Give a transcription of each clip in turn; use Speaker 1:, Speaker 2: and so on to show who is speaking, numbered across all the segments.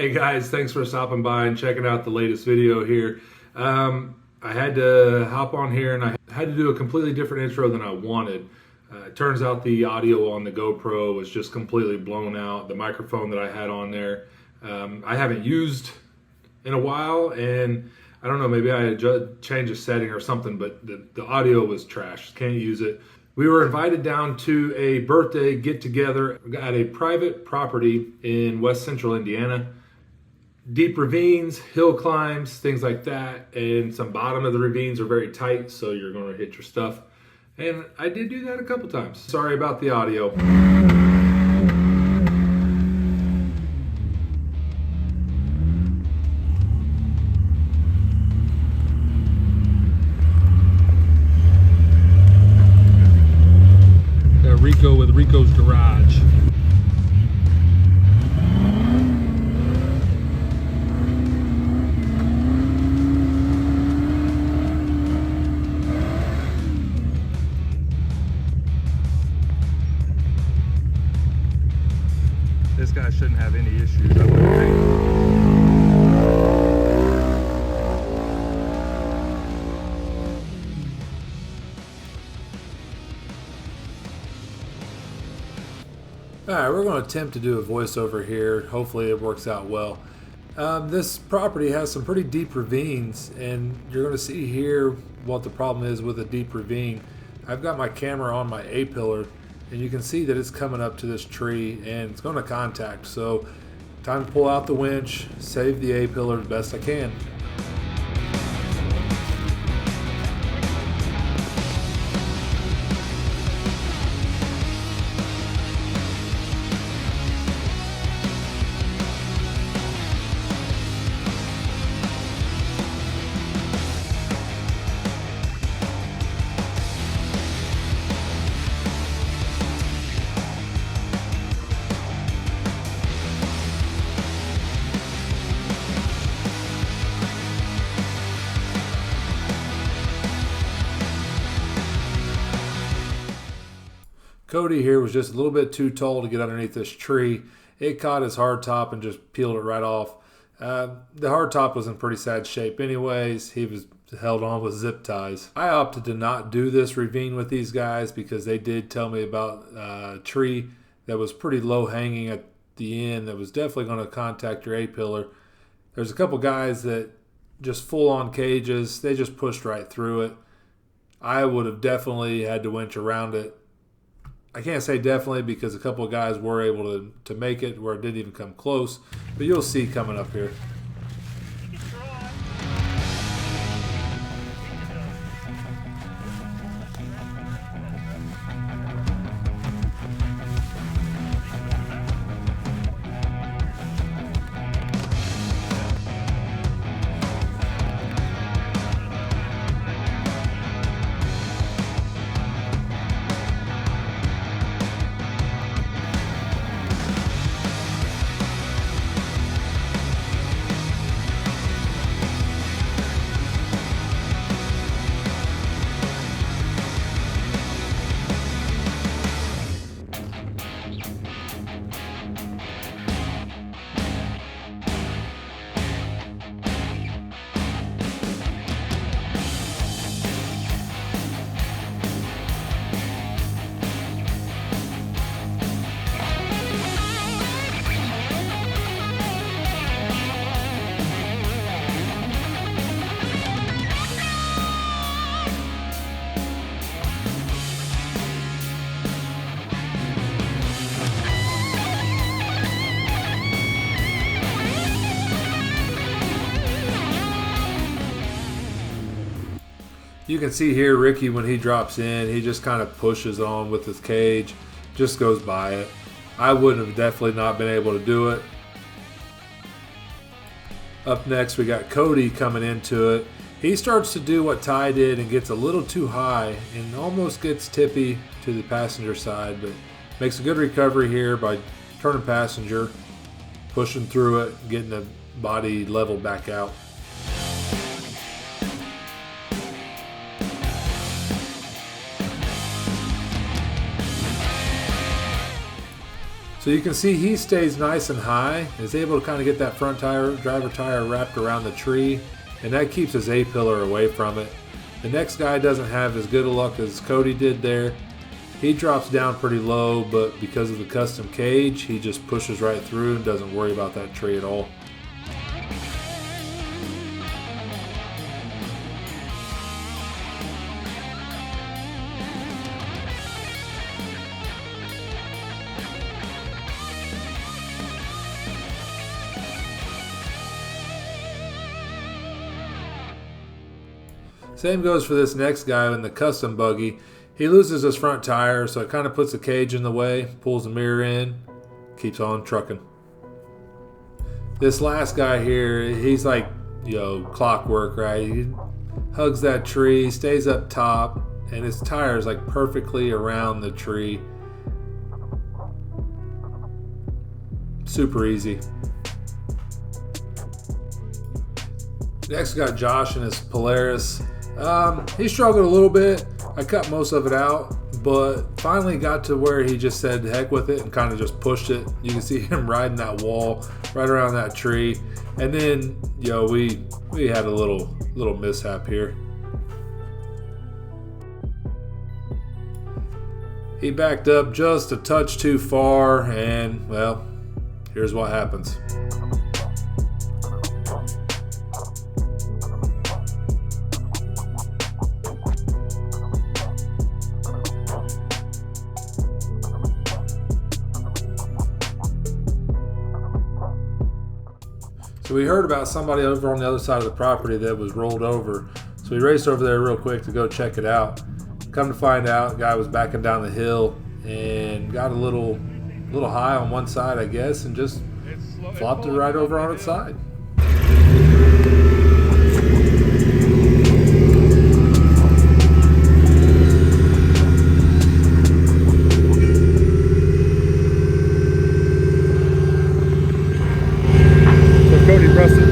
Speaker 1: Hey guys, thanks for stopping by and checking out the latest video here. I had to hop on here and I had to do a completely different intro than I wanted. It turns out the audio on the GoPro was just completely blown out. The microphone that I had on there, I haven't used in a while, and I don't know, maybe I had changed a setting or something, but the audio was trash. Can't use it. We were invited down to a birthday get-together at a private property in West Central Indiana. Deep ravines, hill climbs, things like that, and some bottom of the ravines are very tight, so you're going to hit your stuff. And I did do that a couple times. Sorry about the audio. Rico with Rico's Garage. This guy shouldn't have any issues, I wouldn't think. Alright, we're going to attempt to do a voiceover here. Hopefully it works out well. This property has some pretty deep ravines, and you're going to see here what the problem is with a deep ravine. I've got my camera on my A-pillar, and you can see that it's coming up to this tree and it's going to contact. So time to pull out the winch, save the A-pillar the best I can. Cody here was just a little bit too tall to get underneath this tree. It caught his hardtop and just peeled it right off. The hardtop was in pretty sad shape anyways. He was held on with zip ties. I opted to not do this ravine with these guys because they did tell me about a tree that was pretty low hanging at the end that was definitely going to contact your A-pillar. There's a couple guys that just full on cages. They just pushed right through it. I would have definitely had to winch around it. I can't say definitely because a couple of guys were able to make it where it didn't even come close, but you'll see coming up here. You can see here Ricky, when he drops in, he just kind of pushes on with his cage, just goes by it. I wouldn't have definitely not been able to do it. Up next we got Cody coming into it. He starts to do what Ty did and gets a little too high and almost gets tippy to the passenger side, but makes a good recovery here by turning passenger, pushing through it, getting the body level back out.
Speaker 2: So you can see he stays nice and high, is able to kind of get that front tire, driver tire wrapped around the tree, and that keeps his A-pillar away from it. The next guy doesn't have as good a luck as Cody did there. He drops down pretty low, but because of the custom cage, he just pushes right through and doesn't worry about that tree at all. Same goes for this next guy in the custom buggy. He loses his front tire, so it kind of puts the cage in the way, pulls the mirror in, keeps on trucking. This last guy here, he's like, clockwork, right? He hugs that tree, stays up top, and his tire is like perfectly around the tree. Super easy. Next, got Josh and his Polaris. He struggled a little bit. I cut most of it out, but finally got to where he just said heck with it and kind of just pushed it. You can see him riding that wall right around that tree. And then, we had a little mishap here. He backed up just a touch too far, and well, here's what happens. So we heard about somebody over on the other side of the property that was rolled over. So we raced over there real quick to go check it out. Come to find out, guy was backing down the hill and got a little high on one side, I guess, and just flopped it right over on its side.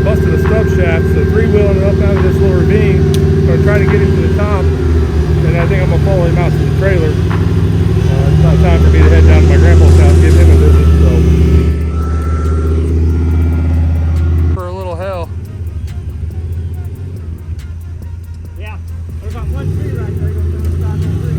Speaker 3: Busted a stub shaft, so three-wheeling it up out of this little ravine. Gonna try to get him to the top, and I think I'm gonna follow him out to the trailer. It's not time for me to head down to my grandpa's house, give him a visit. So for a little hell.
Speaker 4: Yeah, there's about one tree right there. You're gonna stop on tree.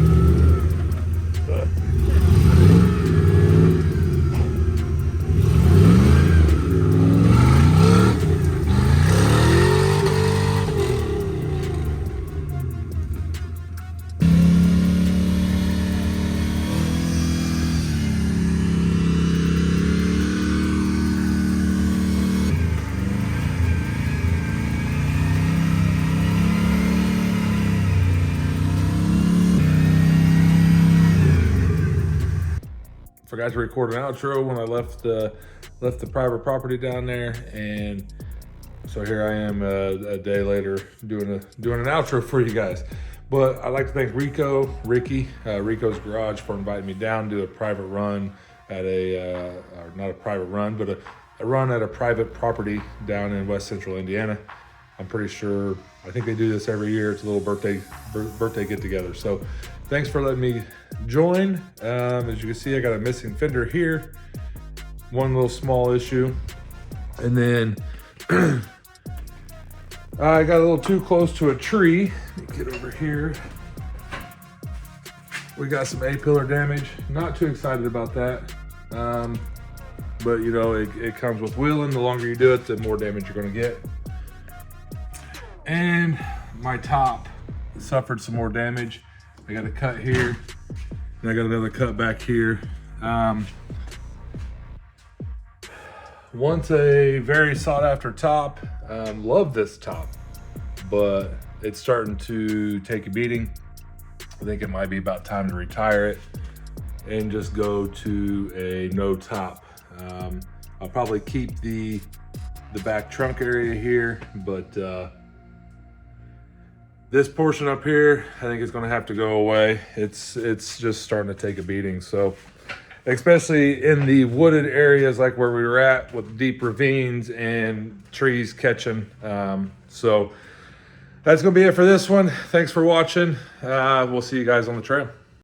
Speaker 1: Forgot to record an outro when I left the private property down there, and so here I am a day later doing an outro for you guys. But I'd like to thank Rico's Garage for inviting me down to do a private run at not a private run, but a run at a private property down in West Central Indiana. I'm pretty sure, I think they do this every year. It's a little birthday get together. So thanks for letting me join. As you can see, I got a missing fender here. One little small issue. And then I got a little too close to a tree. Let me get over here. We got some A-pillar damage. Not too excited about that. But it comes with wheeling. The longer you do it, the more damage you're gonna get. And my top suffered some more damage. I got a cut here, and I got another cut back here. Once a very sought after top. Love this top, but it's starting to take a beating. I think it might be about time to retire it and just go to a no top. I'll probably keep the back trunk area here, but this portion up here, I think it's gonna have to go away. It's just starting to take a beating. So, especially in the wooded areas like where we were at with deep ravines and trees catching. So that's gonna be it for this one. Thanks for watching. We'll see you guys on the trail.